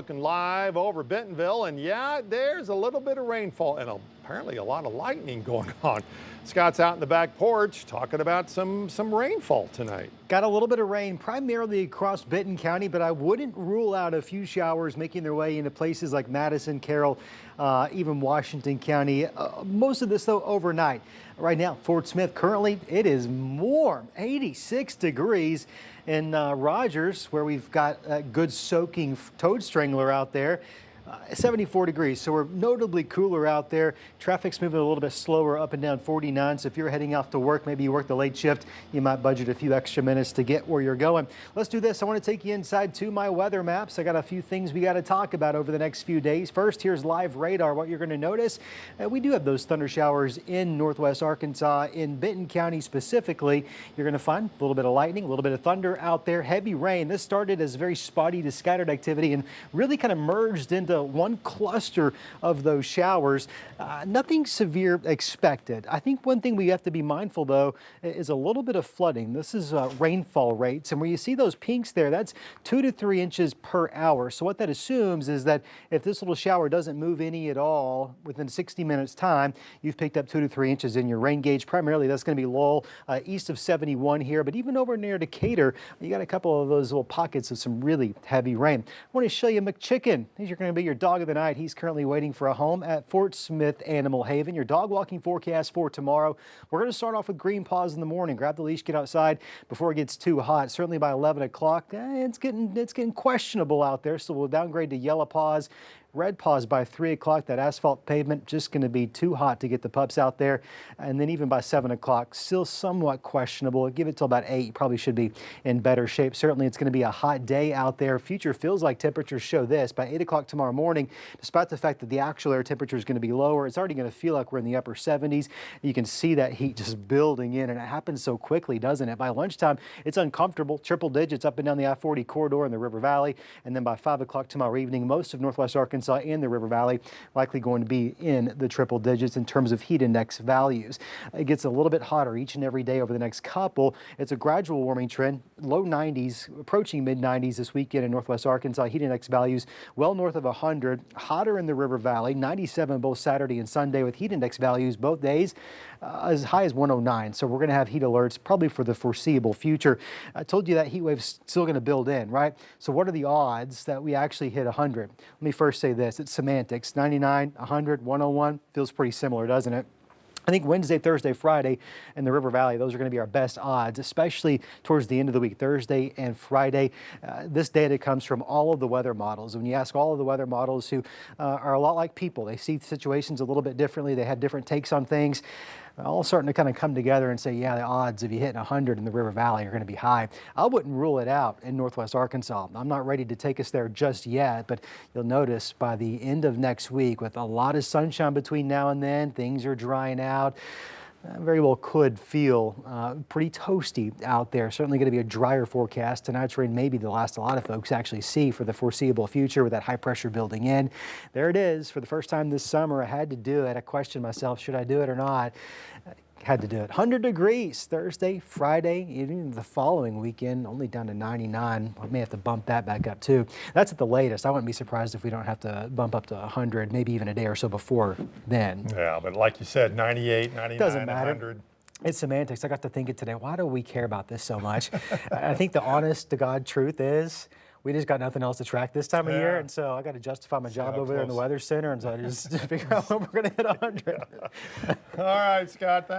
Looking live over Bentonville, and yeah, there's a little bit of rainfall and apparently a lot of lightning going on. Scott's out in the back porch talking about some rainfall tonight. Got a little bit of rain primarily across Benton County, but I wouldn't rule out a few showers making their way into places like Madison, Carroll, even Washington County. Most of this, though, overnight. Right now, Fort Smith, currently it is warm, 86 degrees. In Rogers, where we've got a good soaking toad strangler out there, 74 degrees, so we're notably cooler out there. Traffic's moving a little bit slower up and down 49, so if you're heading off to work, maybe you work the late shift, you might budget a few extra minutes to get where you're going. Let's do this. I want to take you inside to my weather maps. I got a few things we got to talk about over the next few days. First, here's live radar. What you're going to notice, we do have those thunder showers in northwest Arkansas, in Benton County specifically. You're going to find a little bit of lightning, a little bit of thunder out there, heavy rain. This started as very spotty to scattered activity and really kind of merged into one cluster of those showers. Nothing severe expected. I think one thing we have to be mindful, though, is a little bit of flooding. This is rainfall rates, and where you see those pinks there, that's 2 to 3 inches per hour. So what that assumes is that if this little shower doesn't move any at all within 60 minutes time, you've picked up 2 to 3 inches in your rain gauge. Primarily, that's going to be Lowell, east of 71 here, but even over near Decatur, you got a couple of those little pockets of some really heavy rain. I want to show you McChicken. These are going to be your dog of the night. He's currently waiting for a home at Fort Smith Animal Haven. Your dog walking forecast for tomorrow. We're going to start off with green paws in the morning. Grab the leash, get outside before it gets too hot. Certainly by 11 o'clock, it's getting questionable out there, so we'll downgrade to yellow paws. Red paws by 3 o'clock. That asphalt pavement just going to be too hot to get the pups out there. And then even by 7 o'clock, still somewhat questionable. Give it till about 8. You probably should be in better shape. Certainly it's going to be a hot day out there. Future feels like temperatures show this. By 8 o'clock tomorrow morning, despite the fact that the actual air temperature is going to be lower, it's already going to feel like we're in the upper 70s. You can see that heat just building in, and it happens so quickly, doesn't it? By lunchtime, it's uncomfortable. Triple digits up and down the I-40 corridor in the River Valley. And then by 5 o'clock tomorrow evening, most of northwest Arkansas and the River Valley likely going to be in the triple digits in terms of heat index values. It gets a little bit hotter each and every day over the next couple. It's a gradual warming trend, low 90s, approaching mid 90s this weekend in northwest Arkansas. Heat index values well north of 100, hotter in the River Valley, 97 both Saturday and Sunday, with heat index values both days as high as 109. So we're going to have heat alerts probably for the foreseeable future. I told you that heat wave's still going to build in, right? So what are the odds that we actually hit 100? Let me first say this. It's semantics. 99, 100, 101 feels pretty similar, doesn't it? I think Wednesday, Thursday, Friday in the River Valley, those are going to be our best odds, especially towards the end of the week, Thursday and Friday. This data comes from all of the weather models. When you ask all of the weather models, who are a lot like people, they see situations a little bit differently. They have different takes on things. All starting to kind of come together and say, yeah, the odds of you hitting 100 in the River Valley are going to be high. I wouldn't rule it out in northwest Arkansas. I'm not ready to take us there just yet, but you'll notice by the end of next week, with a lot of sunshine between now and then, things are drying out. Very well could feel pretty toasty out there. Certainly going to be a drier forecast. Tonight's rain may be the last a lot of folks actually see for the foreseeable future with that high pressure building in. There it is. For the first time this summer, I had to do it. I questioned myself, should I do it or not? Had to do it. 100 degrees Thursday, Friday, even the following weekend, only down to 99. I may have to bump that back up too. That's at the latest. I wouldn't be surprised if we don't have to bump up to 100, maybe even a day or so before then. Yeah, but like you said, 98, 99, doesn't matter. 100. It's semantics. I got to thinking today, why do we care about this so much? I think the honest to God truth is, we just got nothing else to track this time of year, and so I got to justify my job over there in the Weather Center, and so I just figure out when we're going to hit 100. All right, Scott, thanks.